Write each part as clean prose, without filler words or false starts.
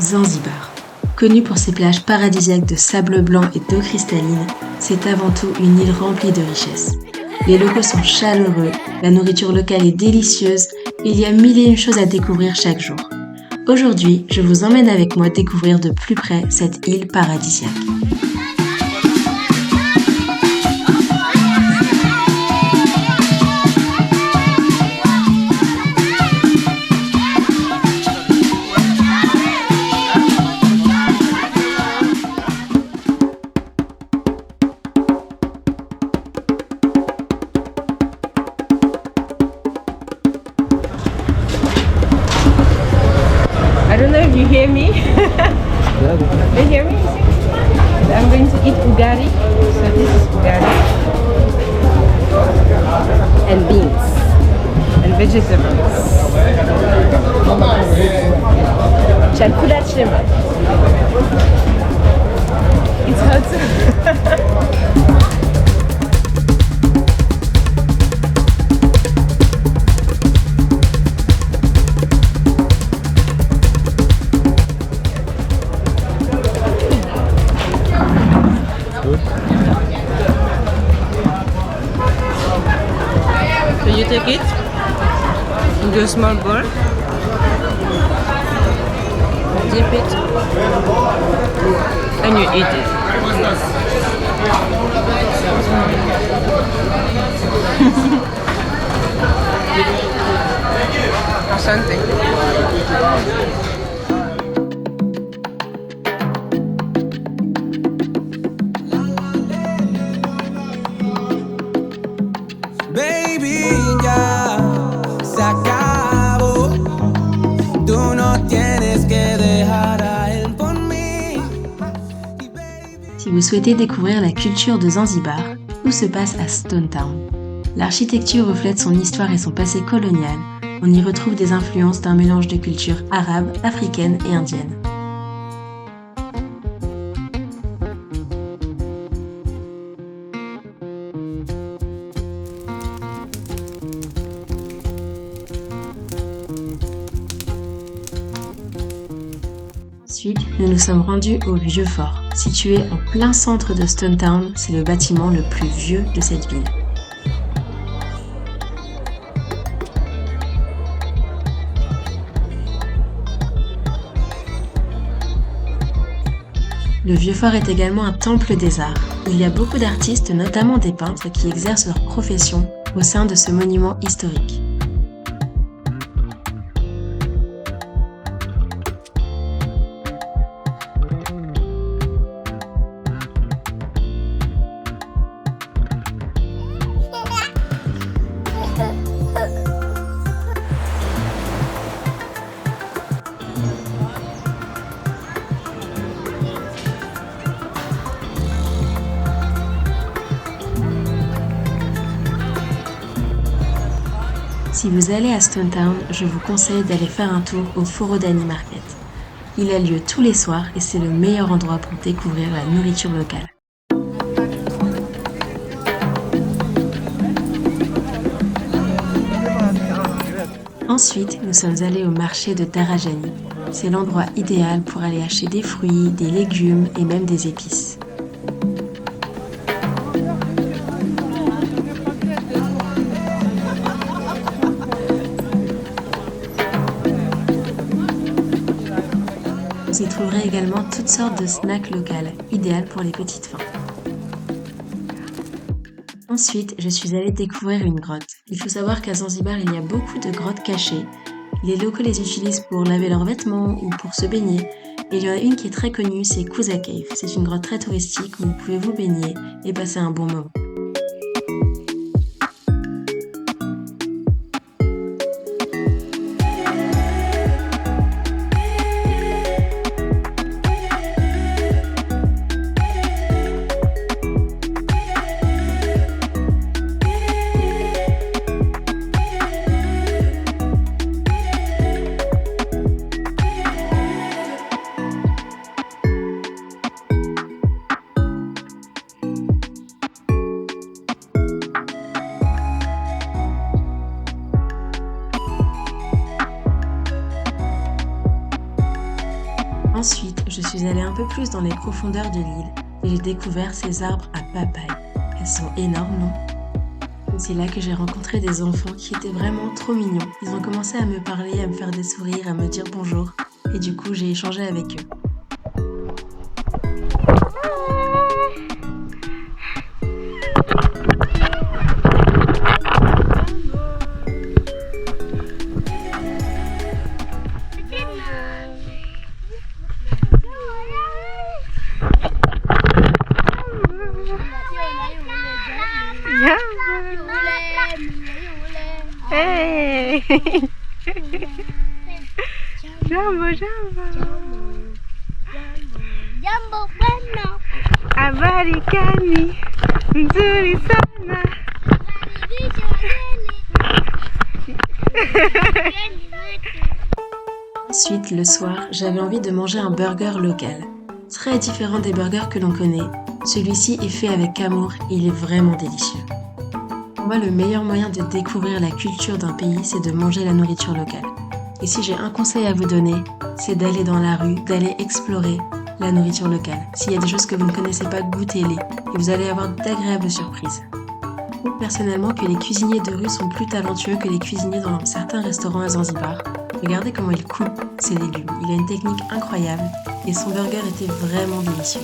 Zanzibar. Connue pour ses plages paradisiaques de sable blanc et d'eau cristalline, c'est avant tout une île remplie de richesses. Les locaux sont chaleureux, la nourriture locale est délicieuse et il y a mille et une choses à découvrir chaque jour. Aujourd'hui, je vous emmène avec moi découvrir de plus près cette île paradisiaque. I don't know if you hear me. You hear me? I'm going to eat ugari. So this is ugari. And beans. And vegetables. Chakula chema. It's hot. So you take it into a small bowl, dip it, and you eat it. Asante. Baby, ya se acabó. Tú no tienes que dejar a él por mí. Si vous souhaitez découvrir la culture de Zanzibar, tout se passe à Stone Town. L'architecture reflète son histoire et son passé colonial. On y retrouve des influences d'un mélange de cultures arabes, africaines et indiennes. Ensuite, nous nous sommes rendus au Vieux Fort. Situé en plein centre de Stone Town, c'est le bâtiment le plus vieux de cette ville. Le Vieux Fort est également un temple des arts. Il y a beaucoup d'artistes, notamment des peintres, qui exercent leur profession au sein de ce monument historique. Si vous allez à Stone Town, je vous conseille d'aller faire un tour au Forodhani Market. Il a lieu tous les soirs et c'est le meilleur endroit pour découvrir la nourriture locale. Ensuite, nous sommes allés au marché de Darajani. C'est l'endroit idéal pour aller acheter des fruits, des légumes et même des épices. Vous y trouverez également toutes sortes de snacks locales, idéales pour les petites faims. Ensuite, je suis allée découvrir une grotte. Il faut savoir qu'à Zanzibar, il y a beaucoup de grottes cachées. Les locaux les utilisent pour laver leurs vêtements ou pour se baigner. Et il y en a une qui est très connue, c'est Kuza Cave. C'est une grotte très touristique où vous pouvez vous baigner et passer un bon moment. Ensuite, je suis allée un peu plus dans les profondeurs de l'île et j'ai découvert ces arbres à papaye. Elles sont énormes, non? C'est là que j'ai rencontré des enfants qui étaient vraiment trop mignons. Ils ont commencé à me parler, à me faire des sourires, à me dire bonjour. Et du coup, j'ai échangé avec eux. Hey! Jambo, jambo. Jambo bueno. Habari gani? Nzuri sana. Ensuite, le soir, j'avais envie de manger un burger local. Très différent des burgers que l'on connaît, celui-ci est fait avec amour et il est vraiment délicieux. Pour moi, le meilleur moyen de découvrir la culture d'un pays, c'est de manger la nourriture locale. Et si j'ai un conseil à vous donner, c'est d'aller dans la rue, d'aller explorer la nourriture locale. S'il y a des choses que vous ne connaissez pas, goûtez-les et vous allez avoir d'agréables surprises. Je trouve personnellement que les cuisiniers de rue sont plus talentueux que les cuisiniers dans certains restaurants à Zanzibar. Regardez comment il coupe ses légumes. Il a une technique incroyable et son burger était vraiment délicieux.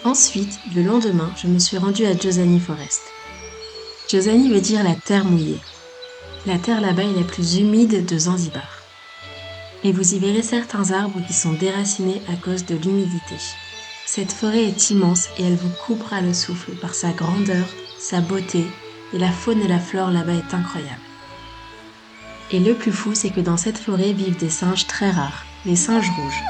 Ensuite, le lendemain, je me suis rendue à Jozani Forest. Jozani veut dire la terre mouillée. La terre là-bas est la plus humide de Zanzibar. Et vous y verrez certains arbres qui sont déracinés à cause de l'humidité. Cette forêt est immense et elle vous coupera le souffle par sa grandeur, sa beauté, et la faune et la flore là-bas est incroyable. Et le plus fou, c'est que dans cette forêt vivent des singes très rares, les singes rouges.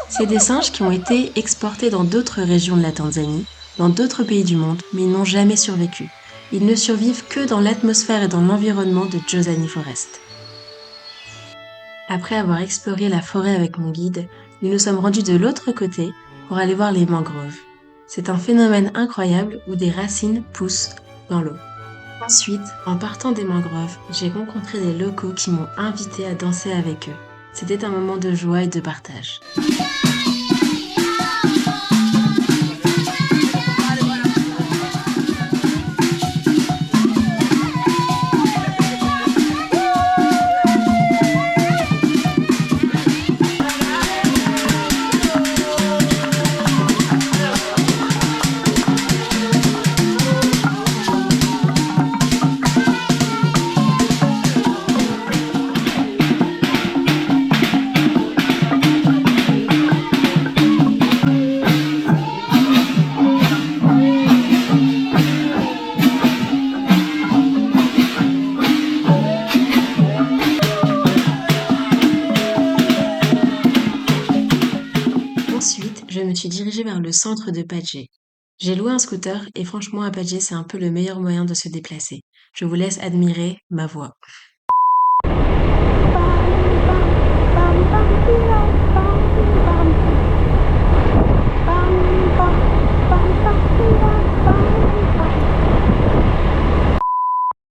C'est des singes qui ont été exportés dans d'autres régions de la Tanzanie, dans d'autres pays du monde, mais ils n'ont jamais survécu. Ils ne survivent que dans l'atmosphère et dans l'environnement de Jozani Forest. Après avoir exploré la forêt avec mon guide, nous nous sommes rendus de l'autre côté pour aller voir les mangroves. C'est un phénomène incroyable où des racines poussent dans l'eau. Ensuite, en partant des mangroves, j'ai rencontré des locaux qui m'ont invité à danser avec eux. C'était un moment de joie et de partage. Ensuite, je me suis dirigée vers le centre de Padjé. J'ai loué un scooter et franchement à Padjé c'est un peu le meilleur moyen de se déplacer. Je vous laisse admirer ma voix.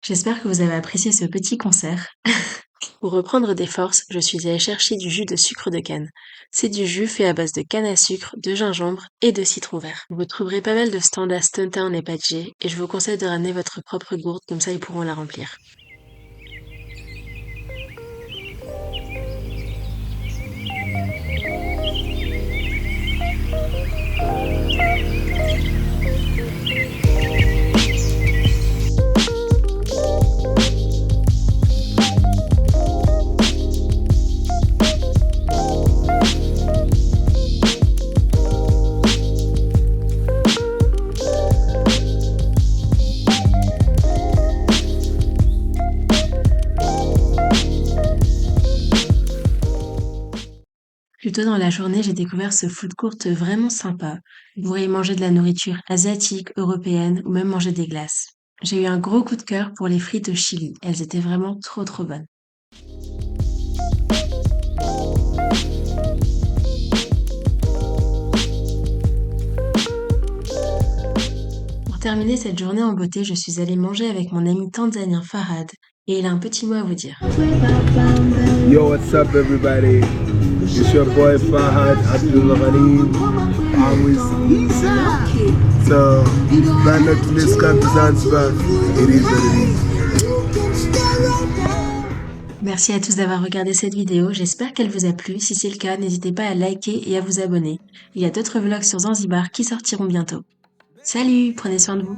J'espère que vous avez apprécié ce petit concert. Pour reprendre des forces, je suis allée chercher du jus de sucre de canne. C'est du jus fait à base de canne à sucre, de gingembre et de citron vert. Vous trouverez pas mal de stands à Stone Town et Padjé et je vous conseille de ramener votre propre gourde, comme ça ils pourront la remplir. Plus tôt dans la journée, j'ai découvert ce food court vraiment sympa. Vous pourrez y manger de la nourriture asiatique, européenne ou même manger des glaces. J'ai eu un gros coup de cœur pour les frites au chili. Elles étaient vraiment trop bonnes. Pour terminer cette journée en beauté, je suis allée manger avec mon ami tanzanien Farhad et il a un petit mot à vous dire. Yo, what's up everybody? It's your boy Fahad Abdul Ghanim. I'm with Isa. So, Planet Liskan Zanzibar. It is what it is. Merci à tous d'avoir regardé cette vidéo, j'espère qu'elle vous a plu. Si c'est le cas, n'hésitez pas à liker et à vous abonner. Il y a d'autres vlogs sur Zanzibar qui sortiront bientôt. Salut, prenez soin de vous.